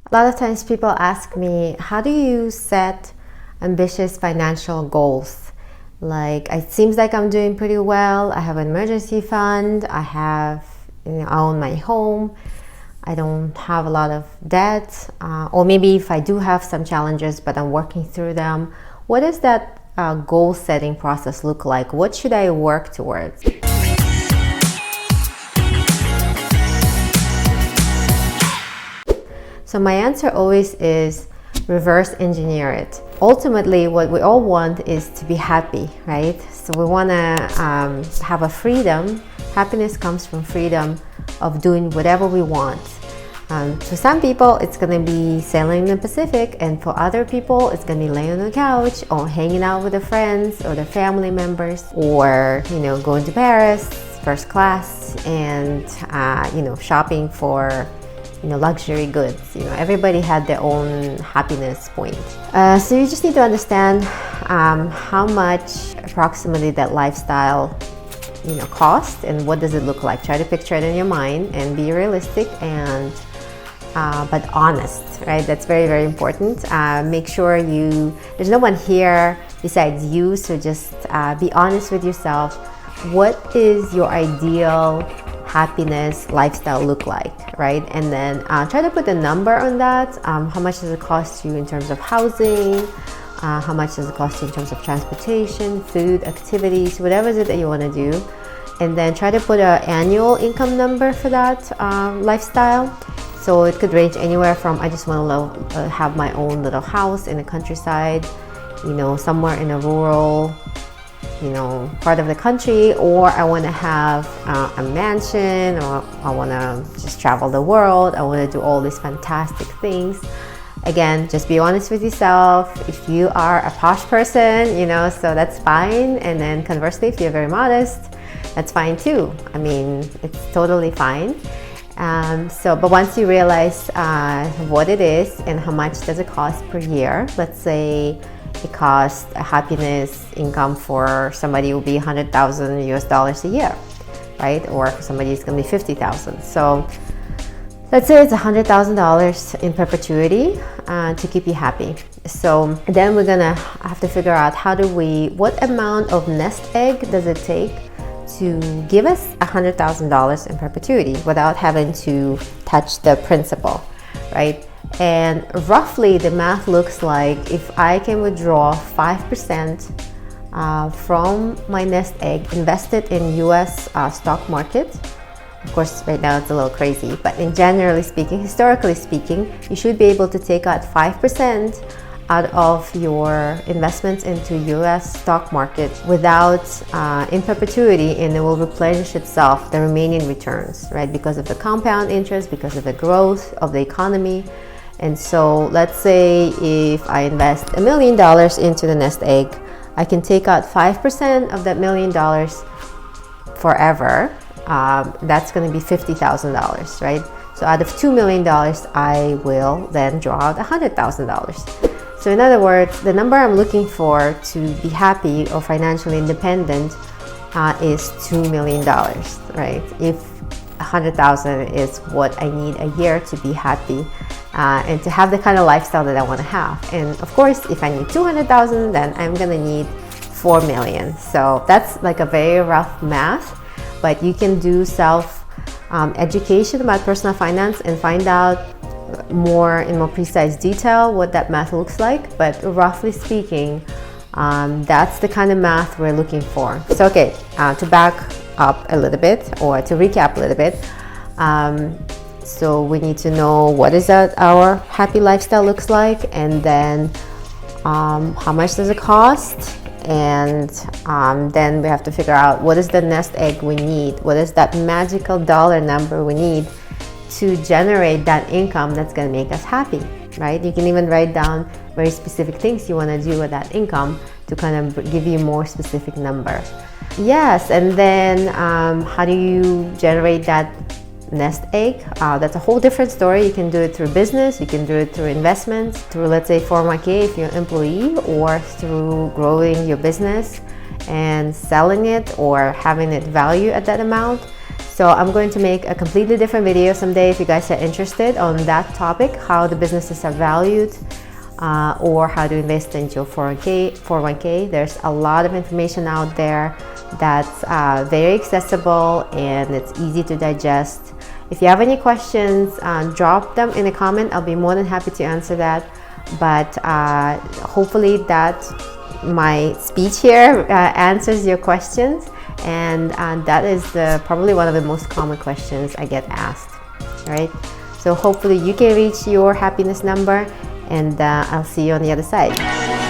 A lot of times people ask me, how do you set ambitious financial goals? Like, it seems like I'm doing pretty well. I have an emergency fund. I own my home. I don't have a lot of debt. Or maybe if I do have some challenges, but I'm working through them. What does that goal setting process look like? What should I work towards? So my answer always is reverse engineer it. Ultimately, what we all want is to be happy, right? So we want to have a freedom. Happiness comes from freedom of doing whatever we want. For some people, it's going to be sailing in the Pacific, and for other people, it's going to be laying on the couch or hanging out with their friends or their family members, or going to Paris first class and shopping for luxury goods. Everybody had their own happiness point. So you just need to understand how much approximately that lifestyle cost, and what does it look like. Try to picture it in your mind and be realistic and but honest, right? That's very, very important. Make sure there's no one here besides you, so just be honest with yourself. What is your ideal happiness lifestyle look like, right? And then try to put a number on that. How much does it cost you in terms of housing? How much does it cost you in terms of transportation, food, activities, whatever it is that you want to do? And then try to put an annual income number for that lifestyle. So it could range anywhere from, I just want to have my own little house in the countryside, somewhere in a rural part of the country, or I want to have a mansion, or I want to just travel the world. I want to do all these fantastic things. Again, just be honest with yourself. If you are a posh person, so that's fine. And then conversely, if you're very modest, that's fine too. I mean, it's totally fine. But once you realize what it is and how much does it cost per year, let's say it costs a happiness income for somebody will be $100,000 a year, right? Or for somebody it's going to be $50,000. So let's say it's $100,000 in perpetuity to keep you happy. So then we're gonna have to figure out what amount of nest egg does it take to give us $100,000 in perpetuity without having to touch the principal, right? And roughly the math looks like if I can withdraw 5% from my nest egg, invest it in US stock market. Of course, right now it's a little crazy, but generally speaking, historically speaking, you should be able to take out 5% out of your investments into US stock market without in perpetuity, and it will replenish itself, the remaining returns, right? Because of the compound interest, because of the growth of the economy. And so let's say if I invest $1 million into the nest egg, I can take out 5% of that $1 million forever. That's going to be $50,000, right? So out of $2 million, I will then draw out $100,000. So in other words, the number I'm looking for to be happy or financially independent is $2 million, right? If $100,000 is what I need a year to be happy and to have the kind of lifestyle that I want to have. And of course, if I need $200,000, then I'm going to need $4 million. So that's like a very rough math, but you can do self education about personal finance and find out in more precise detail what that math looks like. But roughly speaking, that's the kind of math we're looking for. So okay, to back up a little bit, or to recap a little bit, so we need to know what is that our happy lifestyle looks like, and then how much does it cost, and then we have to figure out what is the nest egg we need, what is that magical dollar number we need to generate that income that's going to make us happy, right? You can even write down very specific things you want to do with that income to kind of give you more specific number. Yes, and then how do you generate that nest egg? That's a whole different story. You can do it through business, you can do it through investments, through, let's say, 401k if you're an employee, or through growing your business and selling it or having it value at that amount. So I'm going to make a completely different video someday if you guys are interested on that topic, how the businesses are valued, or how to invest into your 401k. There's a lot of information out there that's very accessible and it's easy to digest. If you have any questions, drop them in a comment. I'll be more than happy to answer that. But hopefully that my speech here answers your questions, and that is probably one of the most common questions I get asked. All right, so hopefully you can reach your happiness number, and I'll see you on the other side.